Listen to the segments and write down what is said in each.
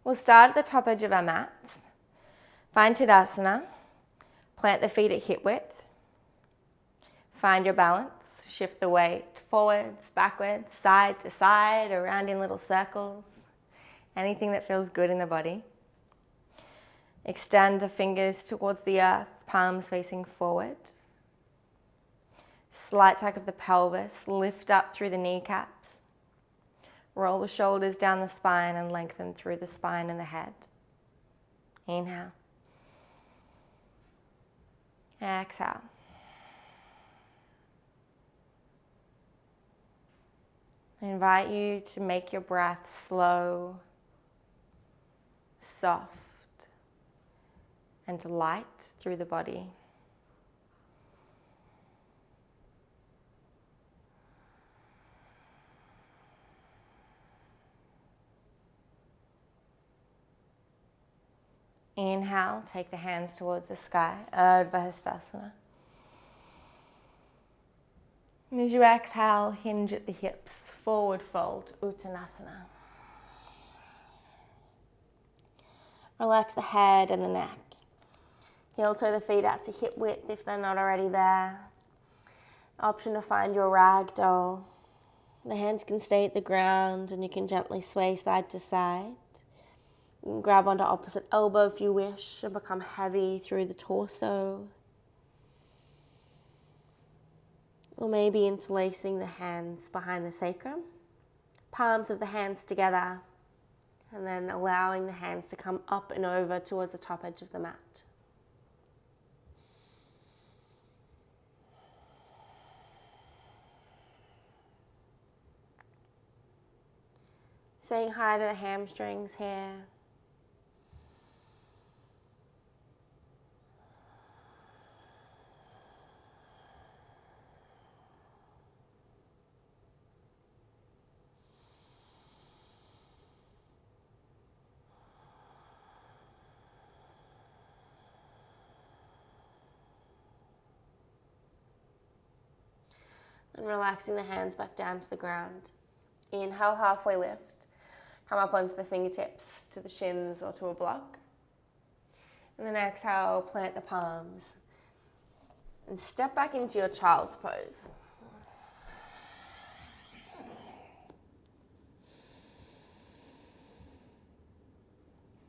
We'll start at the top edge of our mats. Find Tadasana. Plant the feet at hip width. Find your balance. Shift the weight forwards, backwards, side to side, around in little circles. Anything that feels good in the body. Extend the fingers towards the earth, palms facing forward. Slight tuck of the pelvis, lift up through the kneecaps. Roll the shoulders down the spine and lengthen through the spine and the head. Inhale. Exhale. I invite you to make your breath slow, soft, and light through the body. Inhale, take the hands towards the sky, Urdhva Hastasana. And as you exhale, hinge at the hips, forward fold, Uttanasana. Relax the head and the neck. Heel toe the feet out to hip width if they're not already there. Option to find your ragdoll. The hands can stay at the ground and you can gently sway side to side. You can grab onto opposite elbow if you wish and become heavy through the torso. Or maybe interlacing the hands behind the sacrum. Palms of the hands together. And then allowing the hands to come up and over towards the top edge of the mat. Saying hi to the hamstrings here. And relaxing the hands back down to the ground. Inhale, halfway lift. Come up onto the fingertips to the shins or to a block. And then exhale, plant the palms. And step back into your child's pose.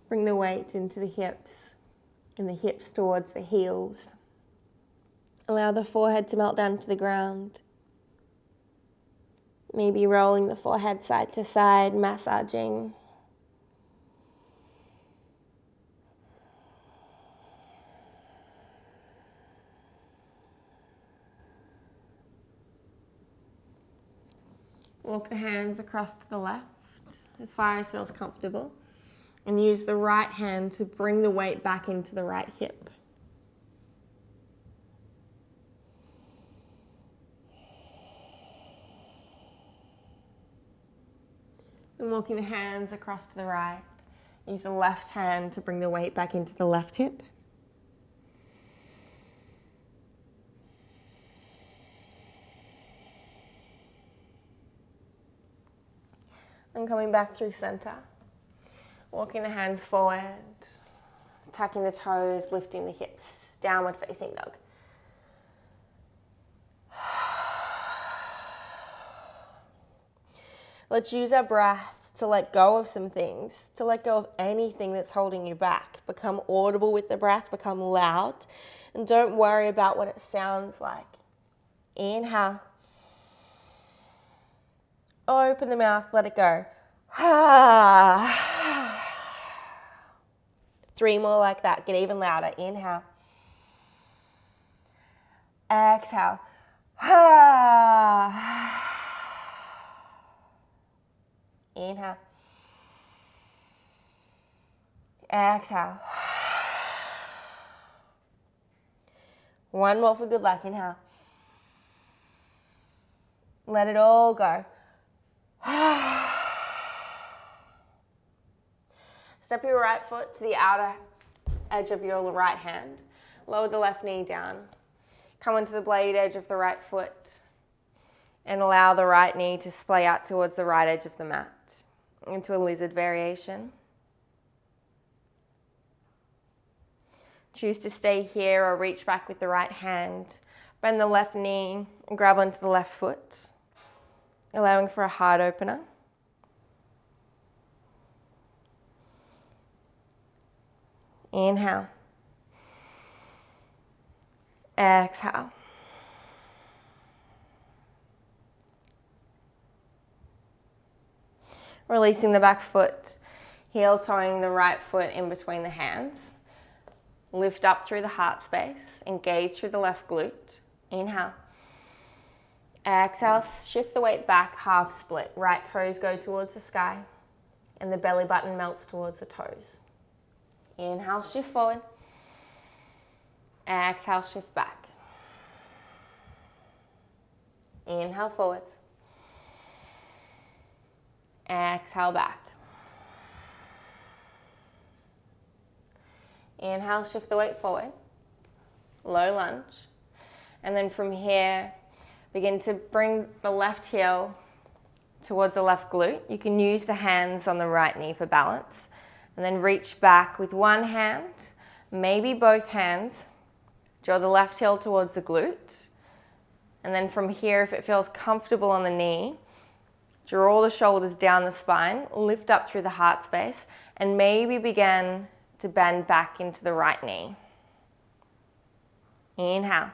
Bring the weight into the hips and the hips towards the heels. Allow the forehead to melt down to the ground. Maybe rolling the forehead side to side, massaging. Walk the hands across to the left as far as feels comfortable. And use the right hand to bring the weight back into the right hip. And walking the hands across to the right. Use the left hand to bring the weight back into the left hip. And coming back through center. Walking the hands forward. Tucking the toes, lifting the hips. Downward facing dog. Let's use our breath to let go of some things, to let go of anything that's holding you back. Become audible with the breath, become loud, and don't worry about what it sounds like. Inhale. Open the mouth, let it go. 3 more like that, get even louder. Inhale. Exhale. Inhale. Exhale. One more for good luck. Inhale. Let it all go. Step your right foot to the outer edge of your right hand. Lower the left knee down. Come onto the blade edge of the right foot and allow the right knee to splay out towards the right edge of the mat into a lizard variation. Choose to stay here or reach back with the right hand. Bend the left knee and grab onto the left foot, allowing for a heart opener. Inhale. Exhale. Releasing the back foot, heel toeing the right foot in between the hands. Lift up through the heart space, engage through the left glute. Inhale. Exhale, shift the weight back, half split. Right toes go towards the sky and the belly button melts towards the toes. Inhale, shift forward. Exhale, shift back. Inhale, forwards. Exhale, back. Inhale, shift the weight forward. Low lunge. And then from here, begin to bring the left heel towards the left glute. You can use the hands on the right knee for balance. And then reach back with one hand, maybe both hands. Draw the left heel towards the glute. And then from here, if it feels comfortable on the knee, draw the shoulders down the spine, lift up through the heart space, and maybe begin to bend back into the right knee. Inhale.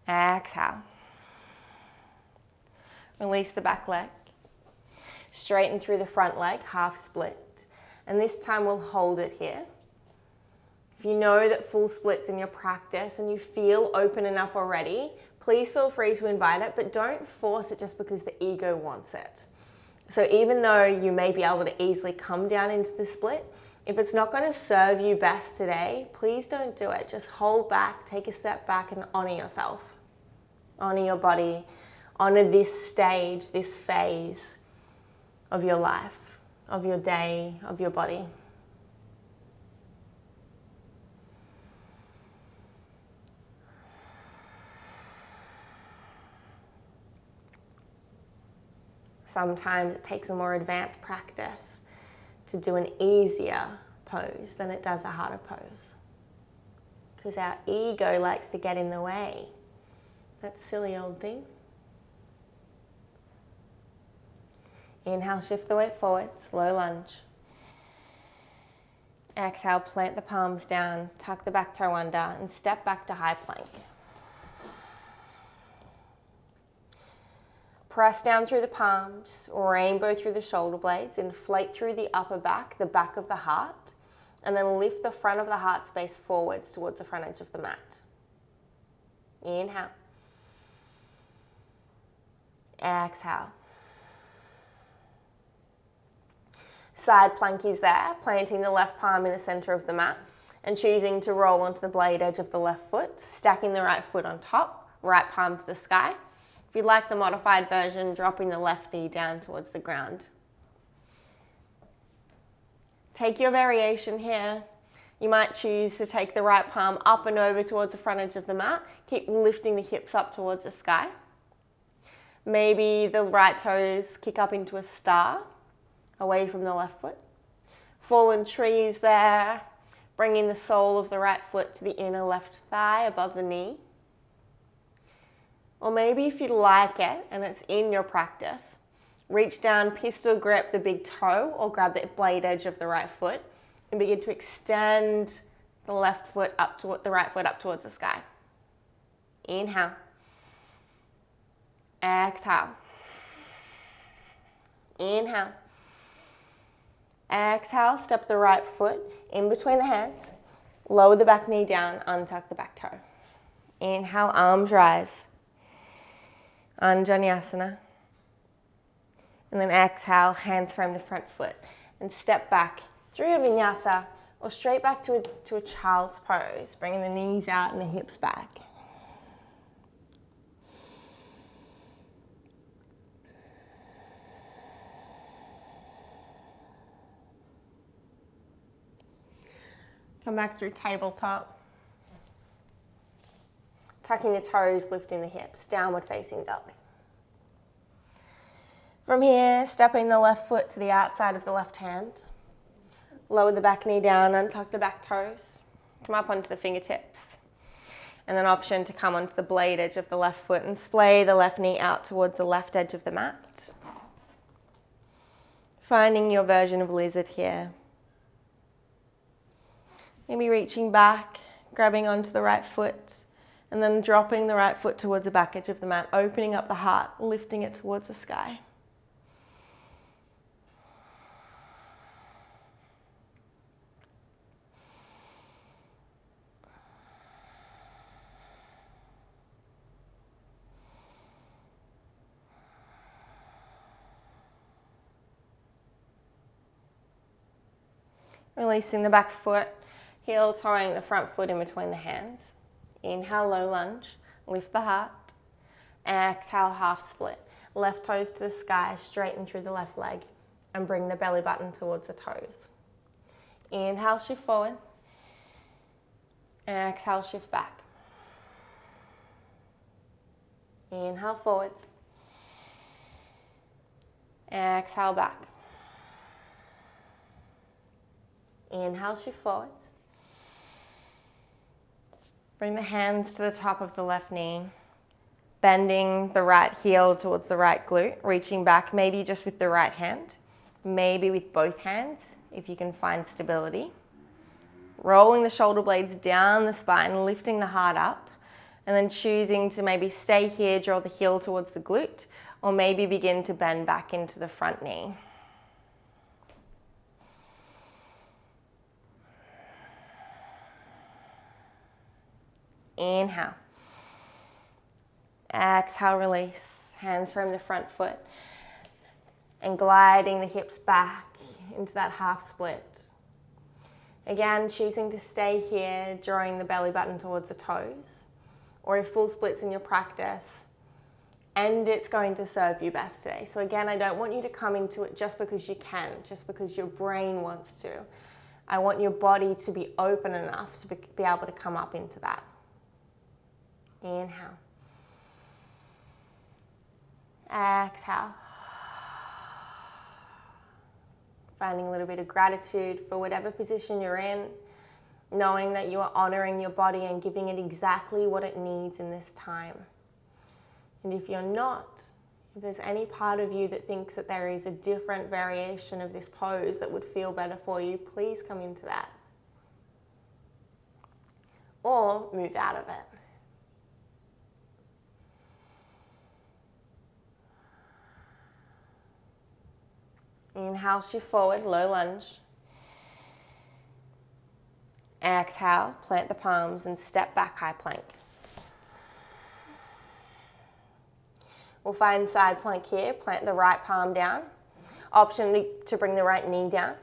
Exhale. Release the back leg. Straighten through the front leg, half split. And this time we'll hold it here. If you know that full split's in your practice and you feel open enough already, please feel free to invite it, but don't force it just because the ego wants it. So even though you may be able to easily come down into the split, if it's not going to serve you best today, please don't do it. Just hold back, take a step back and honor yourself. Honor your body, honor this stage, this phase of your life, of your day, of your body. Sometimes it takes a more advanced practice to do an easier pose than it does a harder pose. Because our ego likes to get in the way. That silly old thing. Inhale, shift the weight forward, slow lunge. Exhale, plant the palms down, tuck the back toe under, and step back to high plank. Press down through the palms, rainbow through the shoulder blades, inflate through the upper back, the back of the heart, and then lift the front of the heart space forwards towards the front edge of the mat. Inhale. Exhale. Side plank is there, planting the left palm in the center of the mat and choosing to roll onto the blade edge of the left foot, stacking the right foot on top, right palm to the sky. If you'd like the modified version, dropping the left knee down towards the ground. Take your variation here. You might choose to take the right palm up and over towards the front edge of the mat. Keep lifting the hips up towards the sky. Maybe the right toes kick up into a star, away from the left foot. Fallen trees there, bringing the sole of the right foot to the inner left thigh above the knee. Or maybe if you like it and it's in your practice, reach down, pistol grip the big toe or grab the blade edge of the right foot and begin to extend the left foot up to the right foot up towards the sky. Inhale. Exhale. Inhale. Exhale, step the right foot in between the hands. Lower the back knee down, untuck the back toe. Inhale, arms rise. Anjaneyasana. And then exhale, hands frame the front foot. And step back through your vinyasa or straight back to a child's pose, bringing the knees out and the hips back. Come back through tabletop. Tucking the toes, lifting the hips, downward facing dog. From here, stepping the left foot to the outside of the left hand. Lower the back knee down, untuck the back toes. Come up onto the fingertips. And then option to come onto the blade edge of the left foot and splay the left knee out towards the left edge of the mat. Finding your version of lizard here. Maybe reaching back, grabbing onto the right foot, and then dropping the right foot towards the back edge of the mat, opening up the heart, lifting it towards the sky. Releasing the back foot, heel toeing the front foot in between the hands. Inhale, low lunge, lift the heart. Exhale, half split. Left toes to the sky, straighten through the left leg, and bring the belly button towards the toes. Inhale, shift forward. Exhale, shift back. Inhale, forwards. Exhale, back. Inhale, shift forwards. Bring the hands to the top of the left knee, bending the right heel towards the right glute, reaching back maybe just with the right hand, maybe with both hands if you can find stability. Rolling the shoulder blades down the spine, lifting the heart up, and then choosing to maybe stay here, draw the heel towards the glute, or maybe begin to bend back into the front knee. Inhale. Exhale, release. Hands from the front foot. And gliding the hips back into that half split. Again, choosing to stay here, drawing the belly button towards the toes. Or if full splits in your practice, and it's going to serve you best today. So again, I don't want you to come into it just because you can, just because your brain wants to. I want your body to be open enough to be able to come up into that. Inhale. Exhale. Finding a little bit of gratitude for whatever position you're in, knowing that you are honoring your body and giving it exactly what it needs in this time. And if you're not, if there's any part of you that thinks that there is a different variation of this pose that would feel better for you, please come into that. Or move out of it. Inhale, shift forward, low lunge. Exhale, plant the palms and step back, high plank. We'll find side plank here, plant the right palm down. Option to bring the right knee down,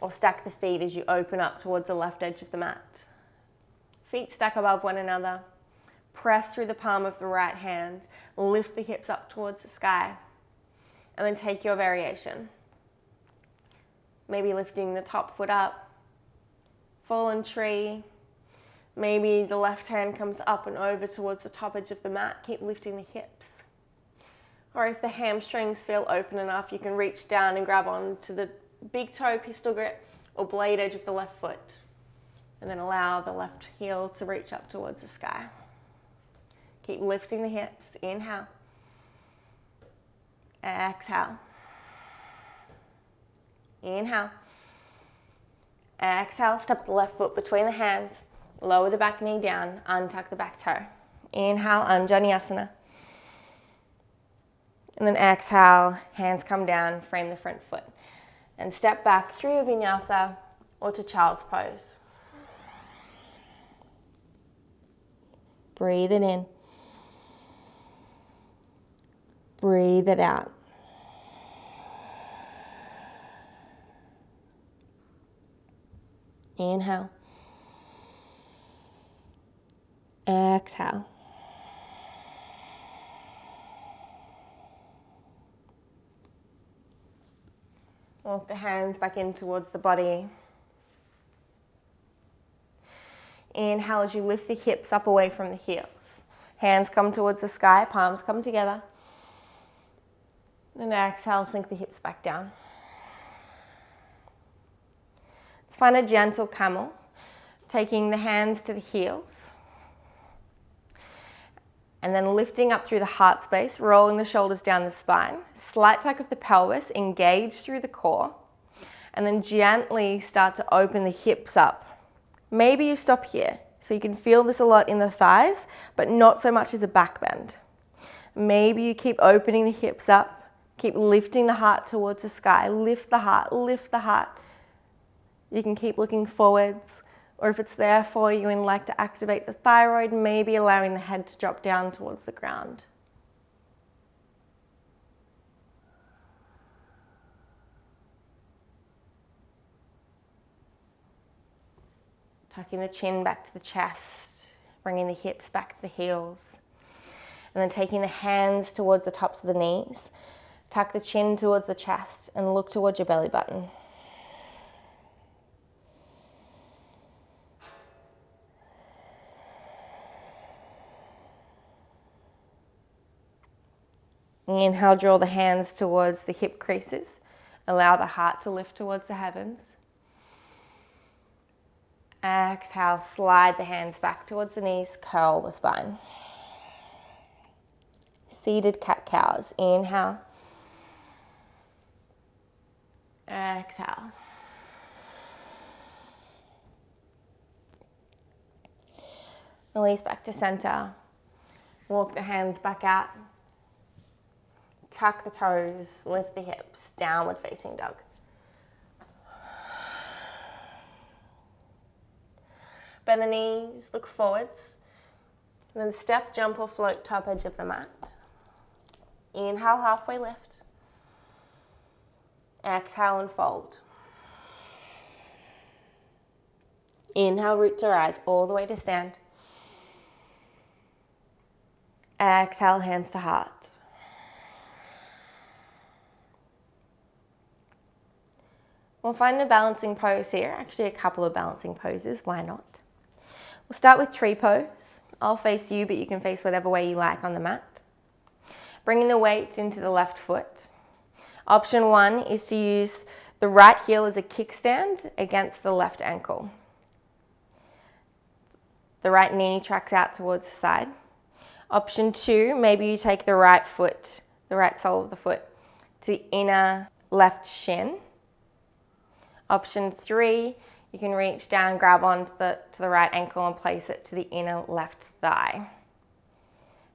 or stack the feet as you open up towards the left edge of the mat. Feet stack above one another. Press through the palm of the right hand, lift the hips up towards the sky, and then take your variation. Maybe lifting the top foot up, fallen tree. Maybe the left hand comes up and over towards the top edge of the mat. Keep lifting the hips. Or if the hamstrings feel open enough, you can reach down and grab onto the big toe pistol grip or blade edge of the left foot. And then allow the left heel to reach up towards the sky. Keep lifting the hips. Inhale. Exhale. Inhale. Exhale, step the left foot between the hands. Lower the back knee down, untuck the back toe. Inhale, Sjanaelise. And then exhale, hands come down, frame the front foot. And step back through your vinyasa or to child's pose. Breathe it in. Breathe it out. Inhale. Exhale. Walk the hands back in towards the body. Inhale as you lift the hips up away from the heels. Hands come towards the sky, palms come together. Then exhale, sink the hips back down. Find a gentle camel, taking the hands to the heels. And then lifting up through the heart space, rolling the shoulders down the spine. Slight tuck of the pelvis, engage through the core. And then gently start to open the hips up. Maybe you stop here. So you can feel this a lot in the thighs, but not so much as a back bend. Maybe you keep opening the hips up, keep lifting the heart towards the sky. Lift the heart, lift the heart. You can keep looking forwards, or if it's there for you and like to activate the thyroid, maybe allowing the head to drop down towards the ground. Tucking the chin back to the chest, bringing the hips back to the heels. And then taking the hands towards the tops of the knees. Tuck the chin towards the chest and look towards your belly button. Inhale, draw the hands towards the hip creases. Allow the heart to lift towards the heavens. Exhale, slide the hands back towards the knees, curl the spine. Seated cat-cows. Inhale. Exhale. Release back to center. Walk the hands back out. Tuck the toes, lift the hips, downward facing dog. Bend the knees, look forwards. And then step, jump or float top edge of the mat. Inhale, halfway lift. Exhale and fold. Inhale, root to rise, all the way to stand. Exhale, hands to heart. We'll find a balancing pose here, actually a couple of balancing poses, why not? We'll start with tree pose. I'll face you, but you can face whatever way you like on the mat. Bringing the weight into the left foot. Option 1 is to use the right heel as a kickstand against the left ankle. The right knee tracks out towards the side. Option 2, maybe you take the right foot, the right sole of the foot, to the inner left shin. Option 3, you can reach down, grab onto to the right ankle and place it to the inner left thigh.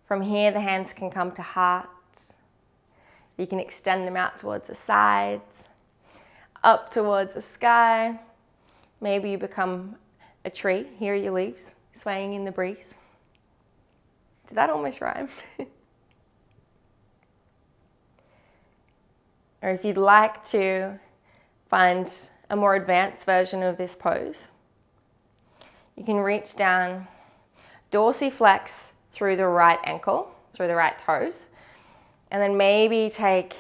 From here, the hands can come to heart. You can extend them out towards the sides, up towards the sky. Maybe you become a tree. Here are your leaves swaying in the breeze. Did that almost rhyme? Or if you'd like to find a more advanced version of this pose, you can reach down, dorsiflex through the right ankle, through the right toes, and then maybe take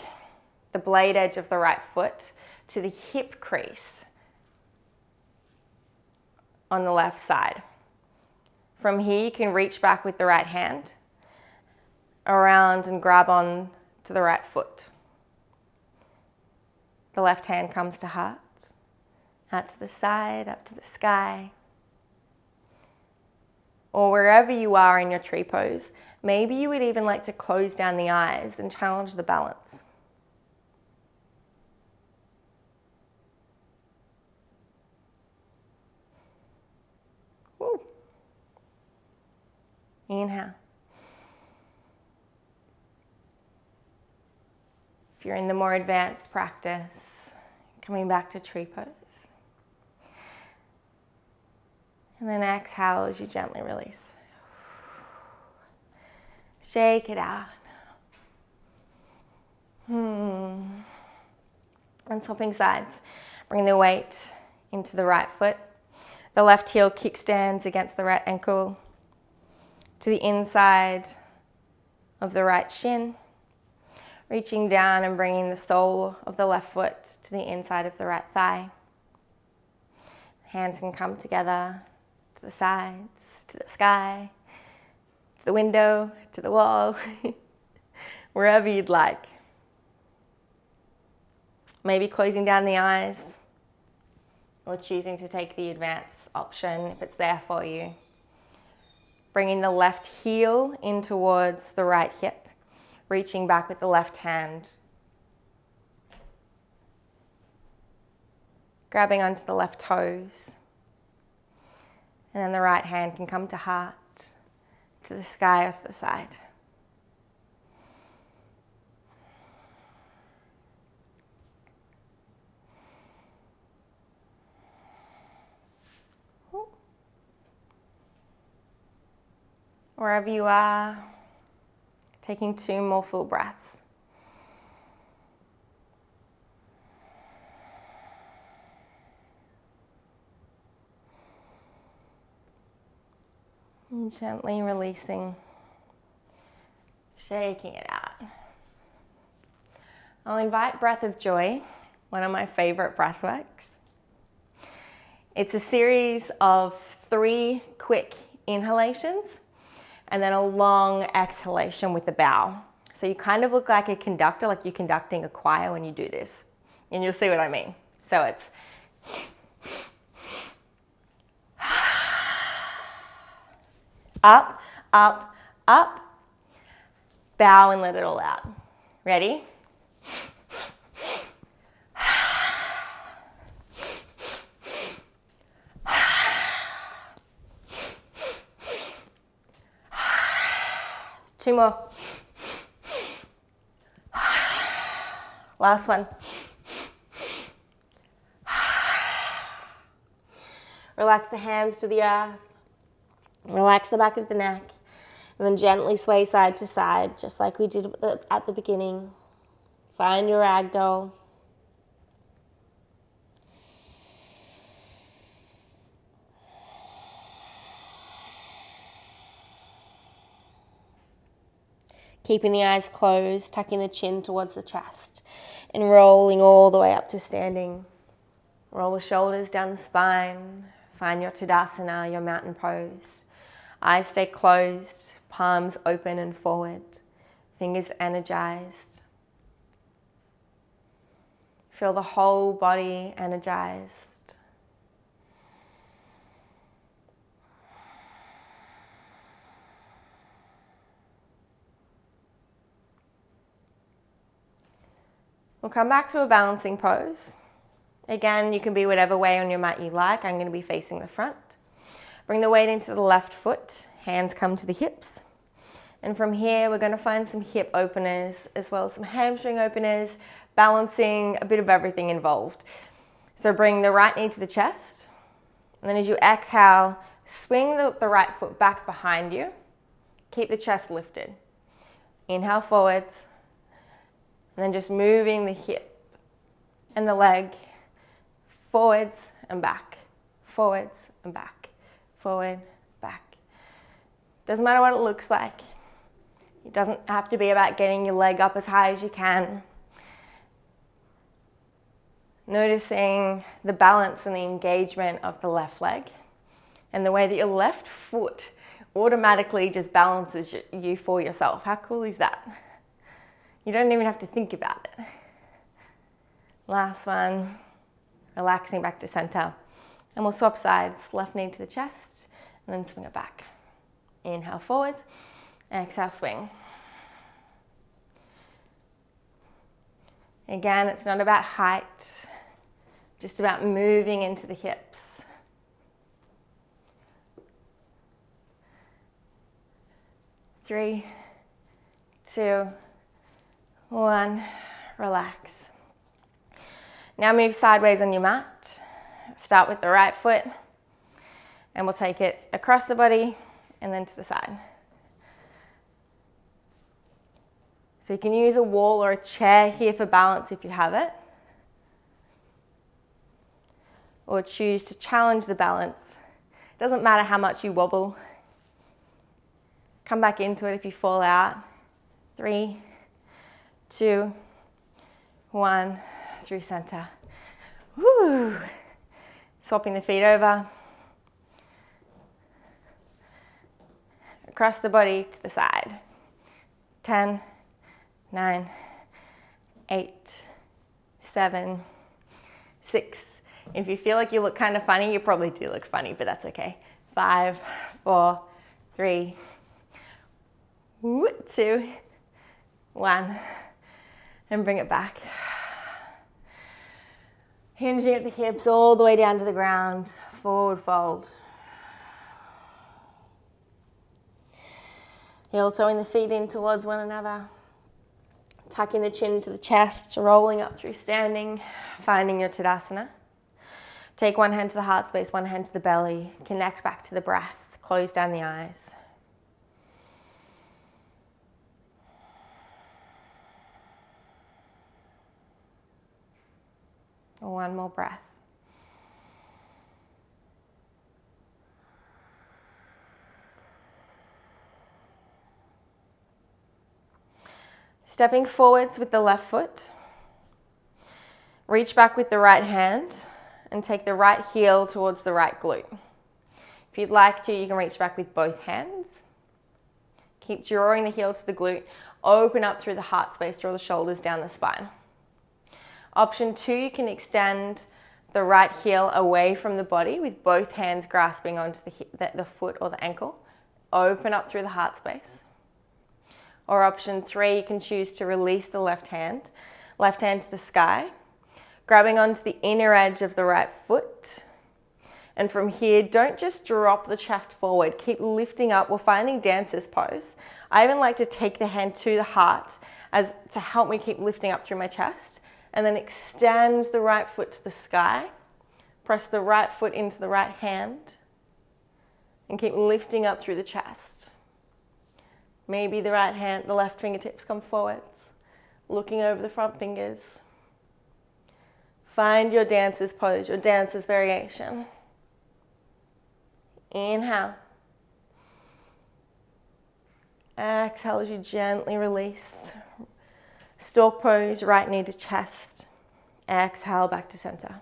the blade edge of the right foot to the hip crease on the left side. From here, you can reach back with the right hand around and grab on to the right foot. The left hand comes to heart, out to the side, up to the sky. Or wherever you are in your tree pose, maybe you would even like to close down the eyes and challenge the balance. Woo. Inhale. If you're in the more advanced practice, coming back to tree pose. And then exhale as you gently release. Shake it out. And swapping sides. Bring the weight into the right foot. The left heel kickstands against the right ankle to the inside of the right shin. Reaching down and bringing the sole of the left foot to the inside of the right thigh. Hands can come together to the sides, to the sky, to the window, to the wall, wherever you'd like. Maybe closing down the eyes, or choosing to take the advanced option if it's there for you. Bringing the left heel in towards the right hip, reaching back with the left hand. Grabbing onto the left toes. And then the right hand can come to heart, to the sky or to the side. Wherever you are, taking 2 more full breaths. And gently releasing, shaking it out. I'll invite Breath of Joy, one of my favorite breath works. It's a series of 3 quick inhalations and then a long exhalation with the bow. So you kind of look like a conductor, like you're conducting a choir when you do this. And you'll see what I mean. So it's up, up, up, bow and let it all out. Ready? Two more. Last one. Relax the hands to the earth. Relax the back of the neck. And then gently sway side to side, just like we did at the beginning. Find your ragdoll. Keeping the eyes closed, tucking the chin towards the chest, and rolling all the way up to standing. Roll the shoulders down the spine. Find your Tadasana, your mountain pose. Eyes stay closed, palms open and forward, fingers energized. Feel the whole body energized. We'll come back to a balancing pose. Again, you can be whatever way on your mat you like. I'm going to be facing the front. Bring the weight into the left foot. Hands come to the hips. And from here, we're going to find some hip openers as well as some hamstring openers, balancing, a bit of everything involved. So bring the right knee to the chest. And then as you exhale, swing the right foot back behind you. Keep the chest lifted. Inhale forwards. And then just moving the hip and the leg forwards and back, forwards and back, forward, back. Doesn't matter what it looks like. It doesn't have to be about getting your leg up as high as you can. Noticing the balance and the engagement of the left leg and the way that your left foot automatically just balances you for yourself. How cool is that? You don't even have to think about it. Last one, relaxing back to center. And we'll swap sides, left knee to the chest, and then swing it back. Inhale forwards, exhale swing. Again, it's not about height, just about moving into the hips. Three, two, one, relax. Now move sideways on your mat. Start with the right foot and we'll take it across the body and then to the side. So you can use a wall or a chair here for balance if you have it. Or choose to challenge the balance. It doesn't matter how much you wobble. Come back into it if you fall out. 3, 2, 1, through center. Woo! Swapping the feet over. Across the body to the side. 10, 9, 8, 7, 6, If you feel like you look kind of funny, you probably do look funny, but that's okay. 5, 4, 3, 2, 1, and bring it back. Hinging at the hips all the way down to the ground, forward fold. Heel toeing the feet in towards one another. Tucking the chin to the chest, rolling up through standing, finding your Tadasana. Take one hand to the heart space, one hand to the belly. Connect back to the breath. Close down the eyes. One more breath. Stepping forwards with the left foot. Reach back with the right hand and take the right heel towards the right glute. If you'd like to, you can reach back with both hands. Keep drawing the heel to the glute. Open up through the heart space, draw the shoulders down the spine. Option 2, you can extend the right heel away from the body with both hands grasping onto the foot or the ankle. Open up through the heart space. Or option 3, you can choose to release the left hand to the sky, grabbing onto the inner edge of the right foot. And from here, don't just drop the chest forward, keep lifting up. We're finding dancer's pose. I even like to take the hand to the heart as to help me keep lifting up through my chest, and then extend the right foot to the sky. Press the right foot into the right hand and keep lifting up through the chest. Maybe the left fingertips come forwards, looking over the front fingers. Find your dancer's pose, your dancer's variation. Inhale. Exhale as you gently release. Stork pose, right knee to chest. Exhale back to center.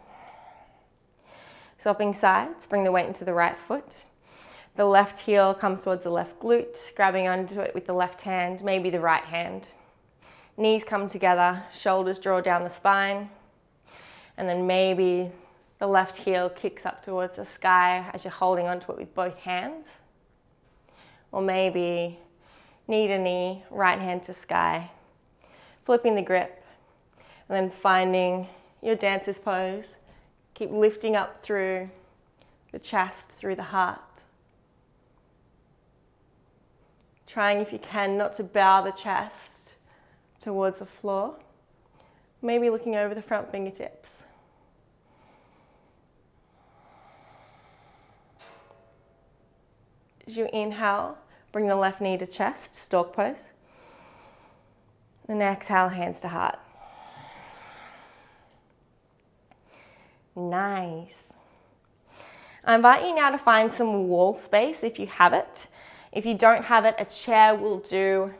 Swapping sides, bring the weight into the right foot. The left heel comes towards the left glute, grabbing onto it with the left hand, maybe the right hand. Knees come together, shoulders draw down the spine. And then maybe the left heel kicks up towards the sky as you're holding onto it with both hands. Or maybe knee to knee, right hand to sky. Flipping the grip, and then finding your dancer's pose. Keep lifting up through the chest, through the heart. Trying, if you can, not to bow the chest towards the floor. Maybe looking over the front fingertips. As you inhale, bring the left knee to chest, stork pose. Then exhale, hands to heart. Nice. I invite you now to find some wall space if you have it. If you don't have it, a chair will do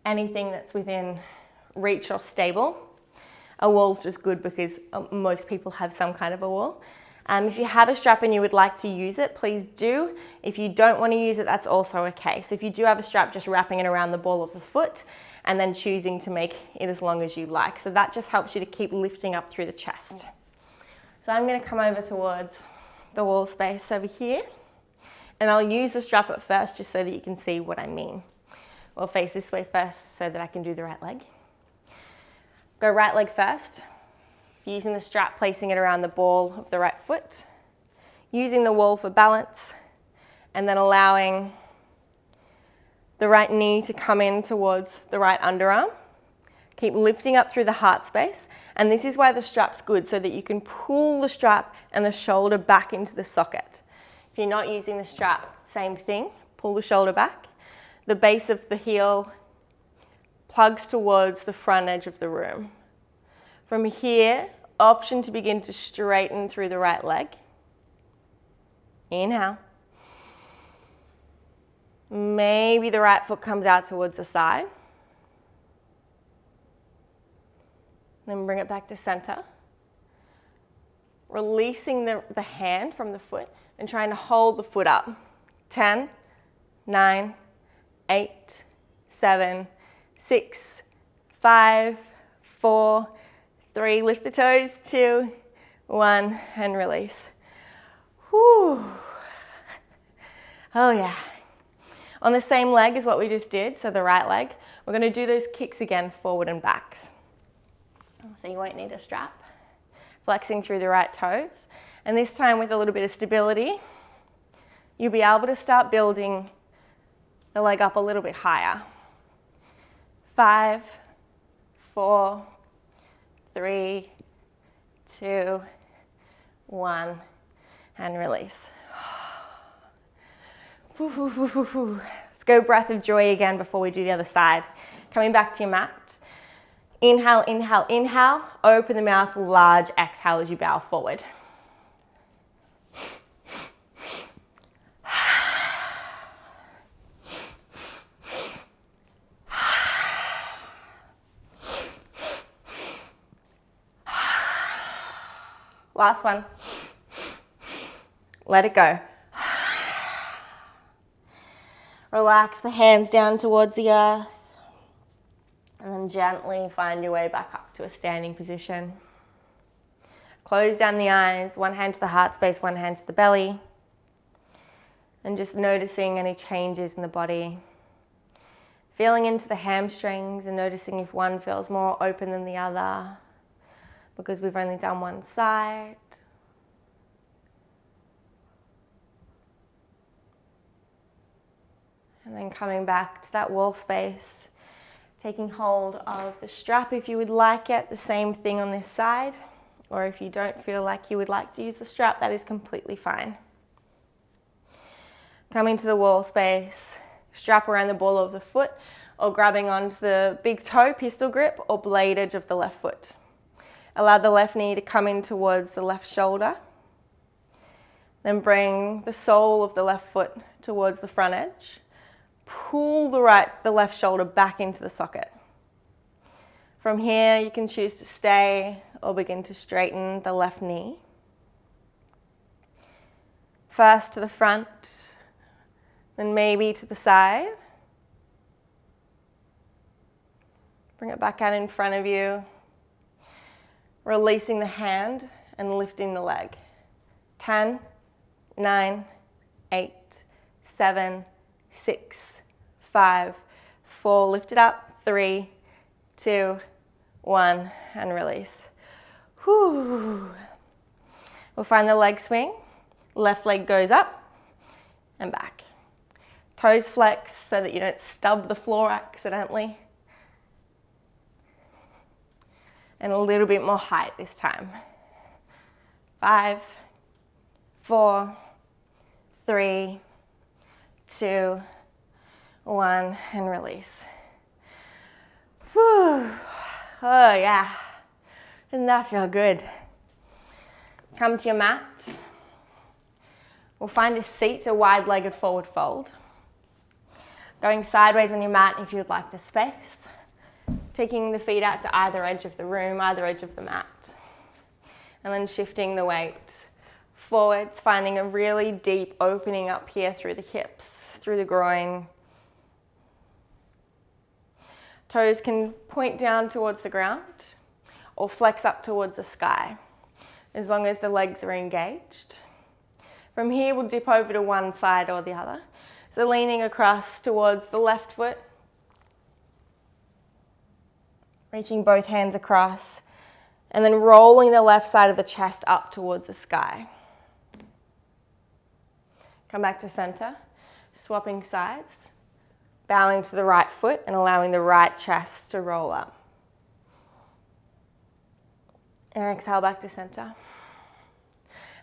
anything that's within reach or stable. A wall's just good because most people have some kind of a wall. If you have a strap and you would like to use it, please do. If you don't want to use it, that's also okay. So if you do have a strap, just wrapping it around the ball of the foot and then choosing to make it as long as you like. So that just helps you to keep lifting up through the chest. So I'm going to come over towards the wall space over here, and I'll use the strap at first just so that you can see what I mean. We'll face this way first so that I can do the right leg. Go right leg first. Using the strap, placing it around the ball of the right foot, using the wall for balance, and then allowing the right knee to come in towards the right underarm. Keep lifting up through the heart space, and this is why the strap's good, so that you can pull the strap and the shoulder back into the socket. If you're not using the strap, same thing, pull the shoulder back. The base of the heel plugs towards the front edge of the room. From here, option to begin to straighten through the right leg. Inhale. Maybe the right foot comes out towards the side. Then bring it back to center. Releasing the hand from the foot and trying to hold the foot up. 10, 9, 8, 7, 6, 5, 4, 3, lift the toes, 2, 1, and release. Whew. Oh yeah. On the same leg as what we just did, so the right leg, we're going to do those kicks again, forward and backs. So you won't need a strap. Flexing through the right toes. And this time with a little bit of stability, you'll be able to start building the leg up a little bit higher. 5, 4, 3, 2, 1, and release. Let's go breath of joy again before we do the other side. Coming back to your mat. Inhale, inhale, inhale. Open the mouth, large exhale as you bow forward. Last one. Let it go. Relax the hands down towards the earth. And then gently find your way back up to a standing position. Close down the eyes, one hand to the heart space, one hand to the belly. And just noticing any changes in the body. Feeling into the hamstrings and noticing if one feels more open than the other, because we've only done one side. And then coming back to that wall space, taking hold of the strap if you would like it, the same thing on this side. Or if you don't feel like you would like to use the strap, that is completely fine. Coming to the wall space, strap around the ball of the foot, or grabbing onto the big toe, pistol grip, or blade edge of the left foot. Allow the left knee to come in towards the left shoulder. Then bring the sole of the left foot towards the front edge. Pull the left shoulder back into the socket. From here, you can choose to stay or begin to straighten the left knee. First to the front, then maybe to the side. Bring it back out in front of you. Releasing the hand and lifting the leg. 10, 9, 8, 7, 6, 5, 4, lift it up, 3, 2, 1, and release. Whew. We'll find the leg swing. Left leg goes up and back. Toes flex so that you don't stub the floor accidentally. And a little bit more height this time. 5, 4, 3, 2, 1, and release. Whew. Oh yeah, doesn't that feel good? Come to your mat. We'll find a seat, a wide-legged forward fold. Going sideways on your mat if you'd like the space. Taking the feet out to either edge of the room, either edge of the mat. And then shifting the weight forwards, finding a really deep opening up here through the hips, through the groin. Toes can point down towards the ground or flex up towards the sky, as long as the legs are engaged. From here, we'll dip over to one side or the other. So leaning across towards the left foot, reaching both hands across, and then rolling the left side of the chest up towards the sky. Come back to center, swapping sides, bowing to the right foot and allowing the right chest to roll up. And exhale back to center.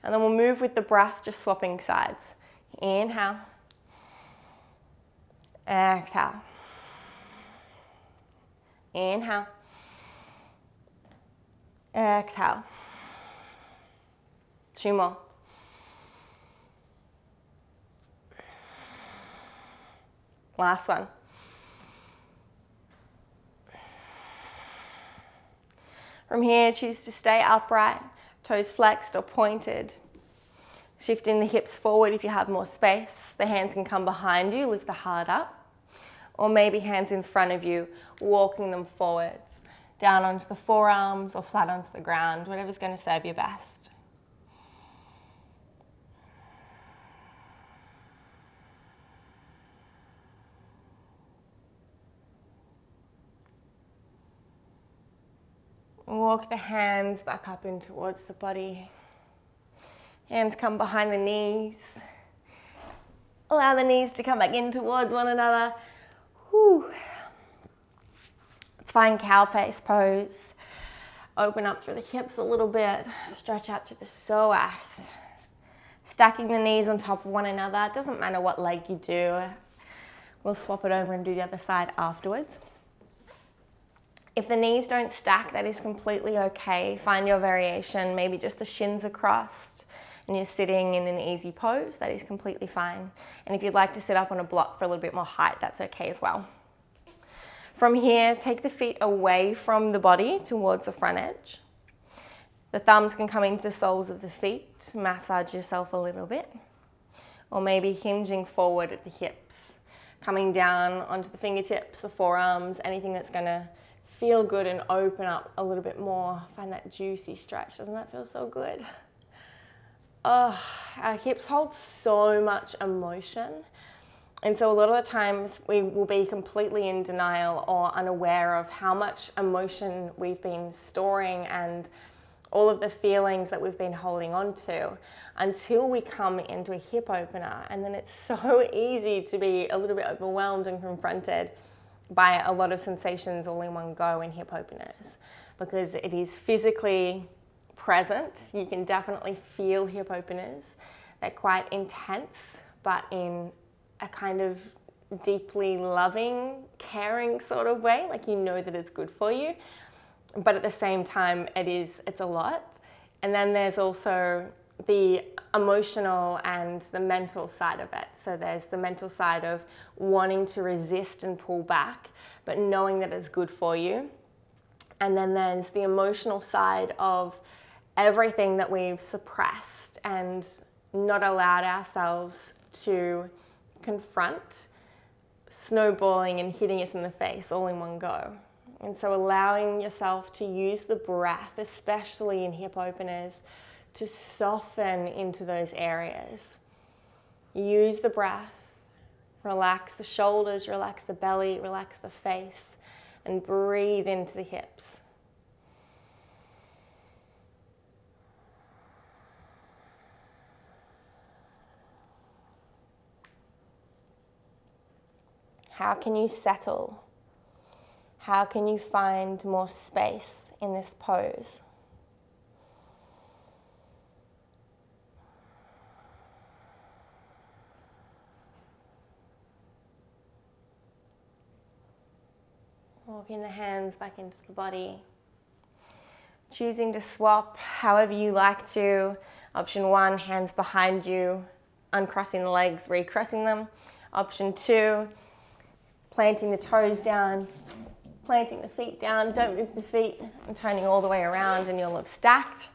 And then we'll move with the breath, just swapping sides. Inhale. Exhale. Inhale. Exhale. 2 more. Last one. From here, choose to stay upright, toes flexed or pointed. Shifting the hips forward if you have more space. The hands can come behind you, lift the heart up. Or maybe hands in front of you, walking them forwards. Down onto the forearms or flat onto the ground, whatever's going to serve you best. walk the hands back up in towards the body. Hands come behind the knees. Allow the knees to come back in towards one another. Whew. Let's find cow face pose. Open up through the hips a little bit. Stretch out through the psoas. Stacking the knees on top of one another. It doesn't matter what leg you do. We'll swap it over and do the other side afterwards. If the knees don't stack, that is completely okay. Find your variation. Maybe just the shins are crossed and you're sitting in an easy pose. That is completely fine. And if you'd like to sit up on a block for a little bit more height, that's okay as well. From here, take the feet away from the body towards the front edge. The thumbs can come into the soles of the feet. Massage yourself a little bit. Or maybe hinging forward at the hips. Coming down onto the fingertips, the forearms, anything that's going to feel good and open up a little bit more. Find that juicy stretch. Doesn't that feel so good? Oh, our hips hold so much emotion. And so a lot of the times we will be completely in denial or unaware of how much emotion we've been storing and all of the feelings that we've been holding on to until we come into a hip opener. And then it's so easy to be a little bit overwhelmed and confronted by a lot of sensations all in one go in hip openers, because it is physically present. You can definitely feel hip openers. They're quite intense, but in a kind of deeply loving, caring sort of way, like you know that it's good for you. But at the same time, it's a lot. And then there's also the emotional and the mental side of it. So there's the mental side of wanting to resist and pull back, but knowing that it's good for you. And then there's the emotional side of everything that we've suppressed and not allowed ourselves to confront, snowballing and hitting us in the face all in one go. And so allowing yourself to use the breath, especially in hip openers, to soften into those areas. Use the breath, relax the shoulders, relax the belly, relax the face, and breathe into the hips. How can you settle? How can you find more space in this pose? Walking the hands back into the body. Choosing to swap however you like to. Option 1, hands behind you, uncrossing the legs, recrossing them. Option 2, planting the toes down, planting the feet down. Don't move the feet and turning all the way around and you'll have stacked.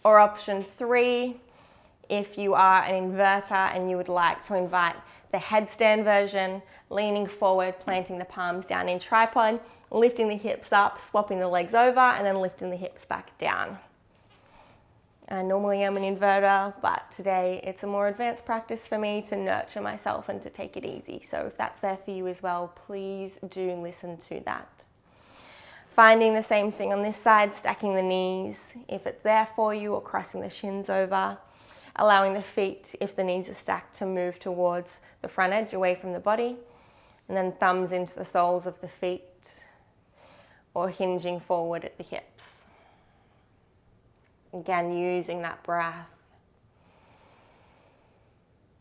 Or option 3, if you are an inverter and you would like to invite the headstand version, leaning forward, planting the palms down in tripod, lifting the hips up, swapping the legs over, and then lifting the hips back down. Normally I'm an inverter, but today it's a more advanced practice for me to nurture myself and to take it easy. So if that's there for you as well, please do listen to that. Finding the same thing on this side, stacking the knees if it's there for you, or crossing the shins over. Allowing the feet, if the knees are stacked, to move towards the front edge, away from the body. And then thumbs into the soles of the feet, or hinging forward at the hips. Again, using that breath.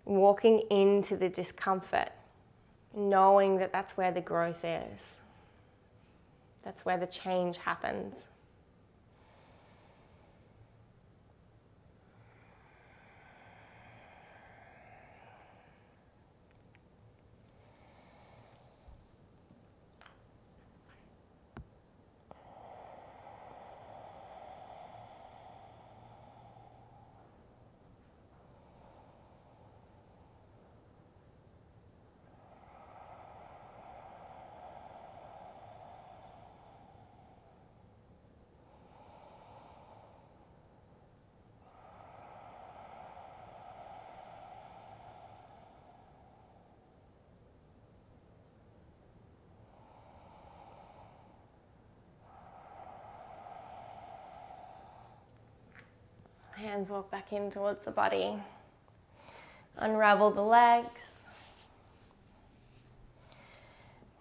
Walking into the discomfort, knowing that that's where the growth is. That's where the change happens. Hands walk back in towards the body. Unravel the legs.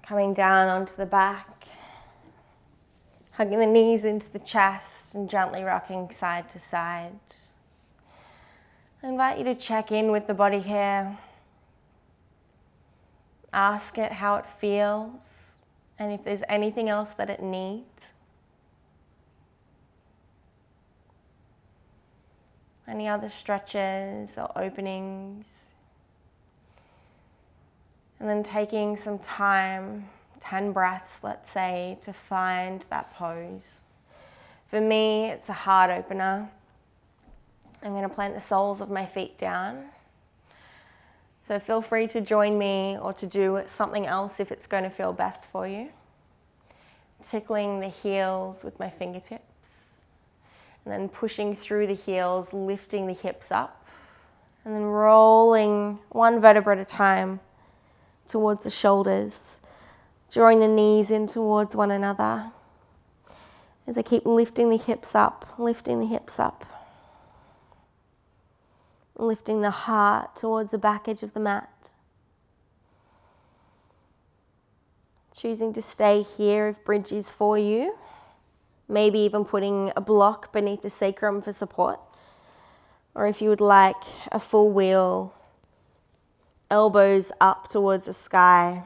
Coming down onto the back. Hugging the knees into the chest and gently rocking side to side. I invite you to check in with the body here. Ask it how it feels and if there's anything else that it needs. Any other stretches or openings. And then taking some time, 10 breaths, let's say, to find that pose. For me, it's a heart opener. I'm going to plant the soles of my feet down. So feel free to join me or to do something else if it's going to feel best for you. Tickling the heels with my fingertips. And then pushing through the heels, lifting the hips up. And then rolling one vertebra at a time towards the shoulders. Drawing the knees in towards one another. As I keep lifting the hips up, lifting the hips up. Lifting the heart towards the back edge of the mat. Choosing to stay here if bridge is for you. Maybe even putting a block beneath the sacrum for support. Or if you would like a full wheel, elbows up towards the sky,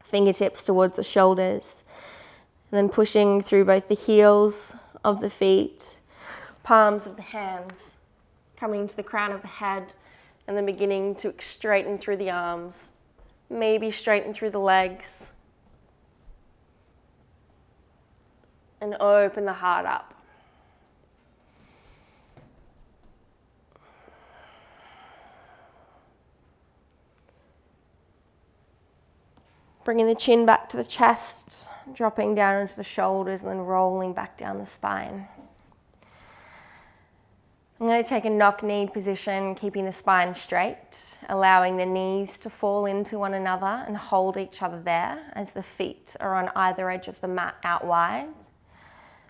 fingertips towards the shoulders, and then pushing through both the heels of the feet, palms of the hands, coming to the crown of the head, and then beginning to straighten through the arms, maybe straighten through the legs, and open the heart up. Bringing the chin back to the chest, dropping down into the shoulders, and then rolling back down the spine. I'm going to take a knock-kneed position, keeping the spine straight, allowing the knees to fall into one another and hold each other there as the feet are on either edge of the mat out wide.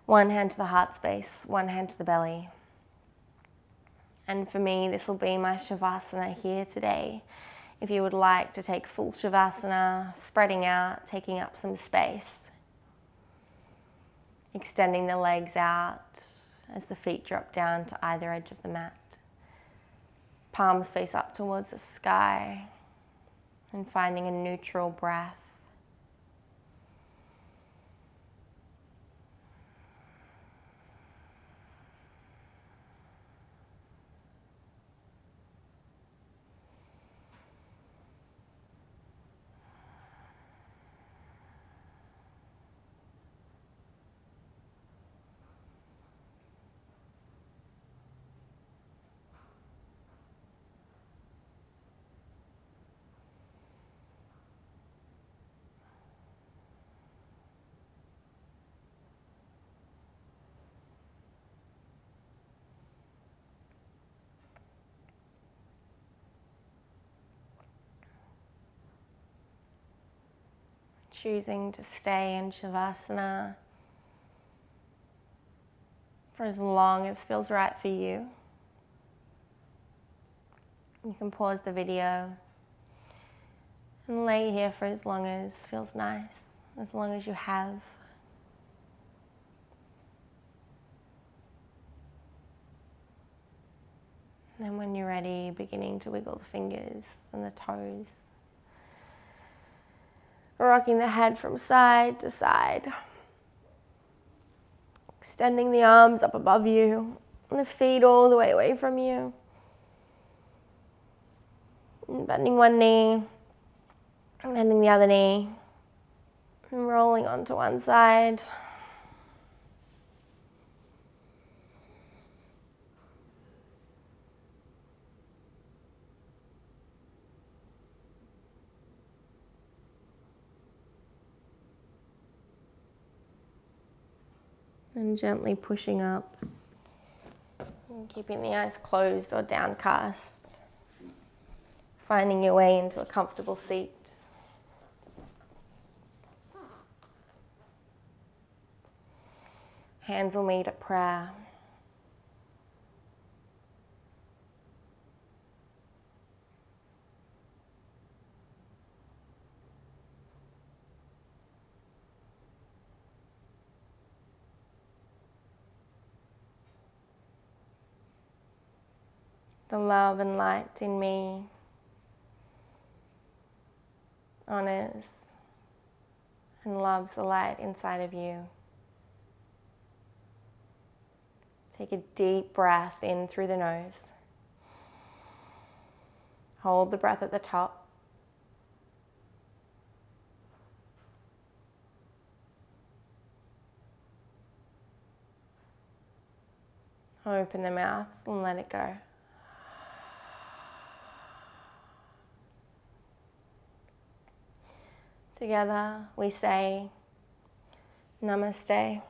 One hand to the heart space, one hand to the belly. And for me, this will be my Savasana here today. If you would like to take full Savasana, spreading out, taking up some space. Extending the legs out as the feet drop down to either edge of the mat. Palms face up towards the sky and finding a neutral breath. Choosing to stay in Savasana for as long as feels right for you. You can pause the video and lay here for as long as feels nice, as long as you have. And then when you're ready, beginning to wiggle the fingers and the toes. Rocking the head from side to side. Extending the arms up above you and the feet all the way away from you. And bending one knee, and bending the other knee, and rolling onto one side. And gently pushing up, and keeping the eyes closed or downcast. Finding your way into a comfortable seat. Hands will meet at prayer. The love and light in me honors and loves the light inside of you. Take a deep breath in through the nose. Hold the breath at the top. Open the mouth and let it go. Together we say, Namaste.